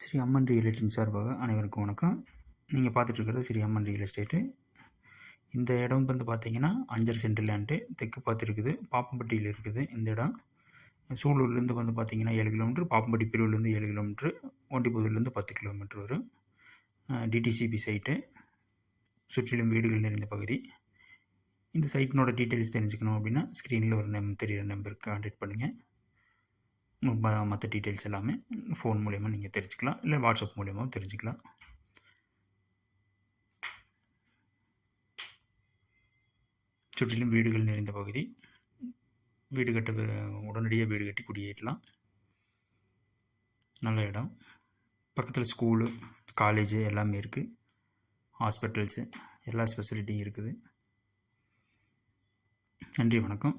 ஸ்ரீ அம்மன் real estate சார்பாக அனைவருக்கும் வணக்கம். நீங்கள் பார்த்துட்ருக்கிறது ஸ்ரீ அம்மன் ரியல் எஸ்டேட்டு. இந்த இடம் வந்து பார்த்தீங்கன்னா 5.5 சென்ட் லேண்டு தெற்கு பார்த்து இருக்குது. பாப்பம்பட்டியில் இருக்குது இந்த இடம். சூலூர்லேருந்து வந்து பார்த்தீங்கன்னா 7 கிலோமீட்டர், பாப்பம்பட்டி பிரிவுலேருந்து 7 கிலோமீட்ரு, ஒண்டிப்புதூர்லேருந்து 10 கிலோமீட்டர் வரும். டிடிசிபி சைட்டு, சுற்றிலும் வீடுகள் நிறைந்த பகுதி. இந்த சைட்டினோட டீட்டெயில்ஸ் தெரிஞ்சுக்கணும் அப்படின்னா ஸ்க்ரீனில் ஒரு தெரிகிற நம்பருக்கு கான்டாக்ட் பண்ணுங்கள். மற்ற டீட்டெயில்ஸ் எல்லாமே ஃபோன் மூலயமா நீங்கள் தெரிஞ்சுக்கலாம், இல்லை வாட்ஸ்அப் மூலயமாவும் தெரிஞ்சுக்கலாம். சுற்றிலும் வீடுகள் நிறைந்த பகுதி. வீடு கட்ட உடனடியாக வீடு கட்டி குடியேறலாம். நல்ல இடம். பக்கத்தில் ஸ்கூலு, காலேஜு எல்லாமே இருக்குது. ஹாஸ்பிட்டல்ஸு எல்லா ஃபெசிலிட்டியும் இருக்குது. நன்றி, வணக்கம்.